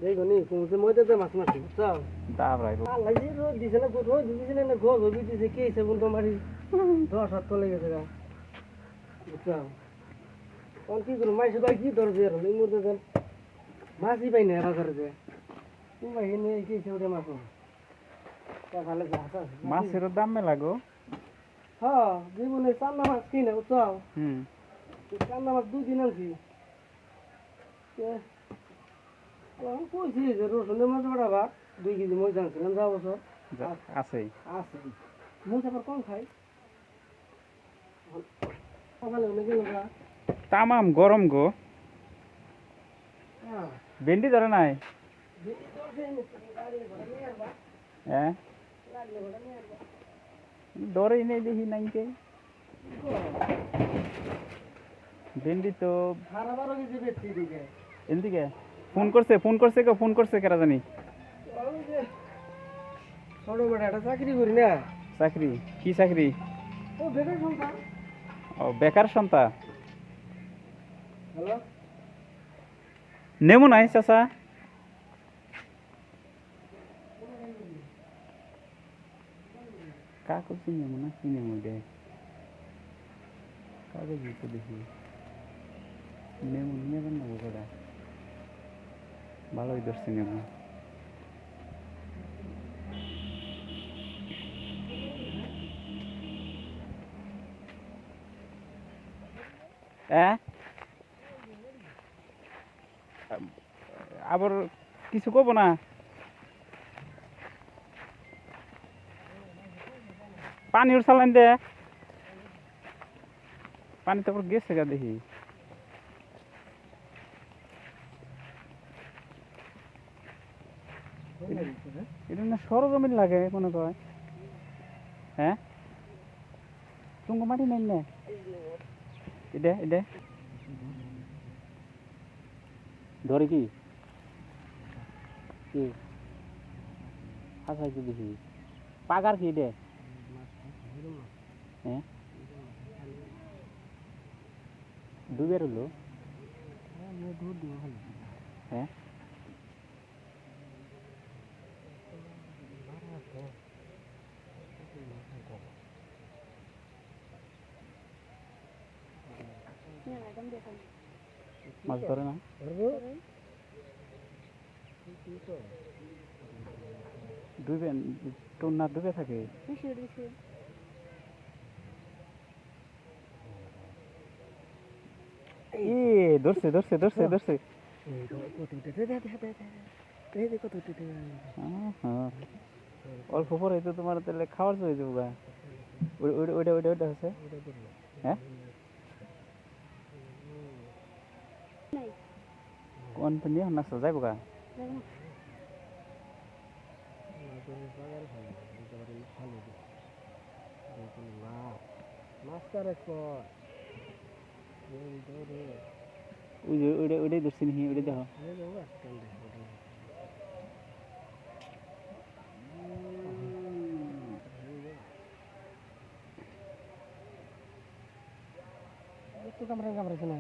দেখো নি কুমুতে মইতে মাছ মারছি বুঝছো তারপরে আল্লাহ যে রোদ দিছে না রোদ দিছে না গোল হবি দিছে কি হিসেবে বলতো মারি 10 হাত চলে গেছে গা বুঝছো কোন কি করো মাইসে ভাই কি ধরবে আর এই মুহূর্তে দেন মাছই পাই না বাজারে যে তুমি ভাই এনে কি হিসেবে মাছ তা ভালো যা মাছের দাম মেলা গো। হ্যাঁ জীবনে চান্দা মাছ কিনে বুঝছো হুম চান্দা মাছ 2 দিন আনছি আমি কইছি যে রসুনের মাছ বাড়াবা 2 কেজি মই জানছিলাম যা বছর আছেই আছে মুখ আবার কম খাই সকালে হলে গেল গা তামাম গরম গো। হ্যাঁ ভেন্ডি ধরে নাই? হ্যাঁ ধরেই নেই দেখি নাইকে ভেন্ডি তো সারা 12 কেজি বেচছি দিকে এদিকে ফোন করছে কেরা জানি। ছোট বেটা একটা চাকরি করি না চাকরি কি চাকরি? ও বেকার সংসার ও বেকার সন্তা। হ্যালো নেমু নাই চাচা? কাগজ নেমু না কি নেমু দে কাগজ তো দেখি নেমু নিয়ে যান নেবো কটা ভালোই ধরছি নেমু। হ্যাঁ আবার কিছু কব না? পানি ওর চালান দে পানি তারপর গেছে গা দেখি এটা না সরজমিন লাগে মনে কয়। হ্যাঁ চুঙ্গ মাটি নেন না এটা ধরে কি কি হাসাই কি দেখি পাগার কি দে? হ্যাঁ ডুবের হলো হ্যাঁ মাছ ধরে না ডুবে টুনা ডুবে থাকে। ই ধরছে অল্প পরে তো তোমার তাহলে খাওয়ার চলে যাবো গা। ওইটা হচ্ছে হ্যাঁ কোন নিয়ে নাচতে যাইবো গা ওইটাই ধরছি নি ওইটা দেখো কামড়াইছে না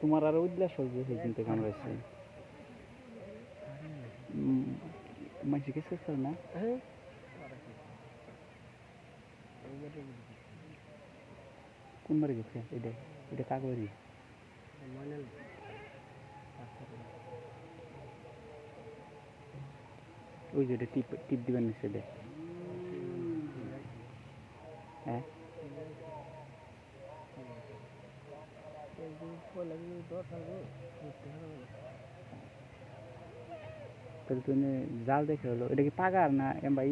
তোমার আর উল্লাস হয়েছে সেই চিন্তা কামড়াইছে মাঝে কিছু করে না কোন বাড়ি গেছে এটা কাক বাড়ি ওই যে টিপ দিবেন নিচে দে হ্যাঁ তাহলে তুমি জাল দেখে হলো এটা কি পাগার না এমবাই